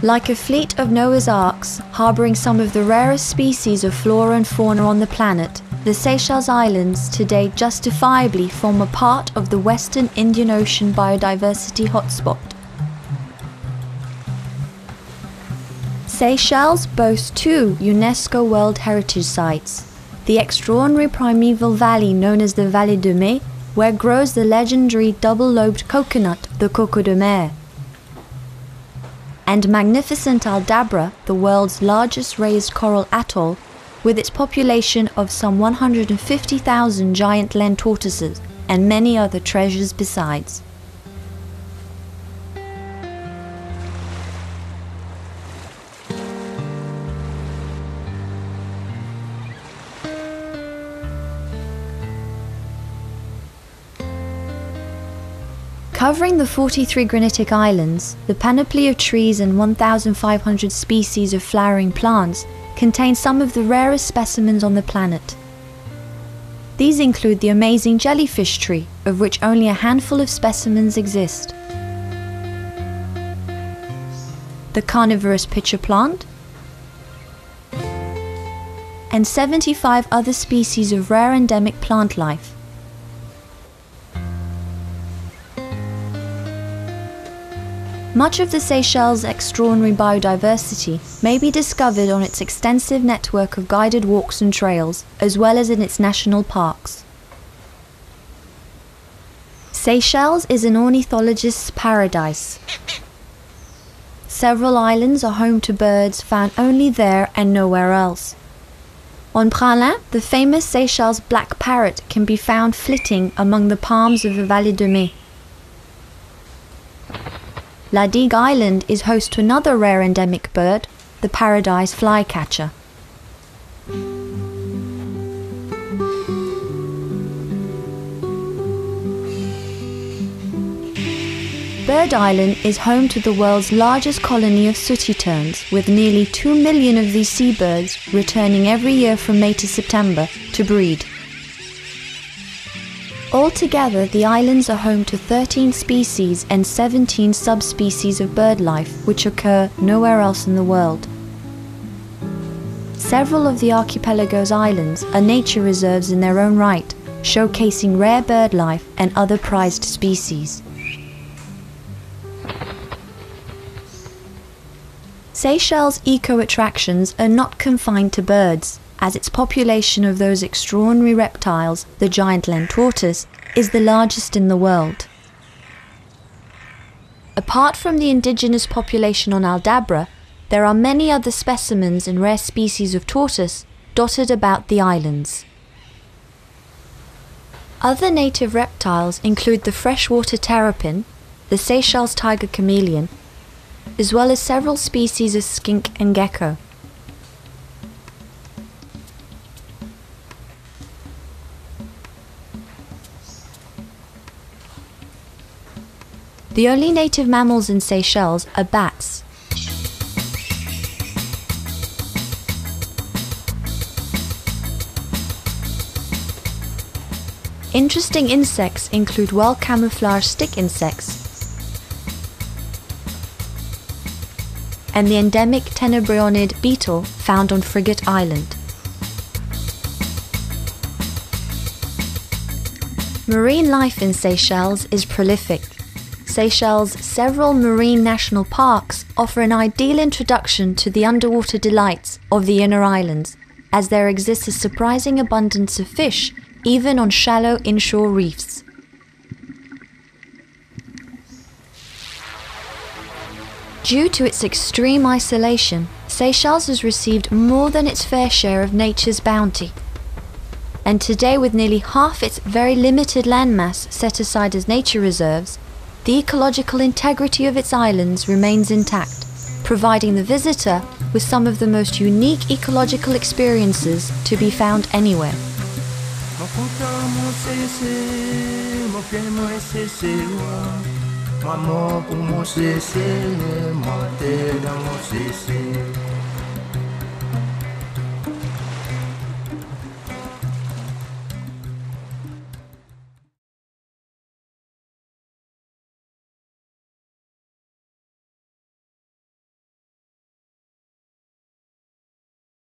Like a fleet of Noah's Arks, harbouring some of the rarest species of flora and fauna on the planet, the Seychelles Islands today justifiably form a part of the Western Indian Ocean biodiversity hotspot. Seychelles boasts two UNESCO World Heritage Sites: the extraordinary primeval valley known as the Vallée de Mai, where grows the legendary double-lobed coconut, the coco de mer, and magnificent Aldabra, the world's largest raised coral atoll, with its population of some 150,000 giant land tortoises and many other treasures besides. Covering the 43 granitic islands, the panoply of trees and 1,500 species of flowering plants contains some of the rarest specimens on the planet. These include the amazing jellyfish tree, of which only a handful of specimens exist, the carnivorous pitcher plant, and 75 other species of rare endemic plant life. Much of the Seychelles' extraordinary biodiversity may be discovered on its extensive network of guided walks and trails, as well as in its national parks. Seychelles is an ornithologist's paradise. Several islands are home to birds found only there and nowhere else. On Praslin, the famous Seychelles black parrot can be found flitting among the palms of the Vallée de Mai. La Digue Island is host to another rare endemic bird, the paradise flycatcher. Bird Island is home to the world's largest colony of sooty terns, with nearly 2 million of these seabirds returning every year from May to September to breed. Altogether, the islands are home to 13 species and 17 subspecies of bird life, which occur nowhere else in the world. Several of the archipelago's islands are nature reserves in their own right, showcasing rare bird life and other prized species. Seychelles' eco-attractions are not confined to birds, as its population of those extraordinary reptiles, the giant land tortoise, is the largest in the world. Apart from the indigenous population on Aldabra, there are many other specimens and rare species of tortoise dotted about the islands. Other native reptiles include the freshwater terrapin, the Seychelles tiger chameleon, as well as several species of skink and gecko. The only native mammals in Seychelles are bats. Interesting insects include well-camouflaged stick insects and the endemic tenebrionid beetle found on Frigate Island. Marine life in Seychelles is prolific. Seychelles' several marine national parks offer an ideal introduction to the underwater delights of the inner islands, as there exists a surprising abundance of fish even on shallow inshore reefs. Due to its extreme isolation, Seychelles has received more than its fair share of nature's bounty. And today, with nearly half its very limited landmass set aside as nature reserves, the ecological integrity of its islands remains intact, providing the visitor with some of the most unique ecological experiences to be found anywhere. Maman pour mon cessez, mon terre dans mon cessez.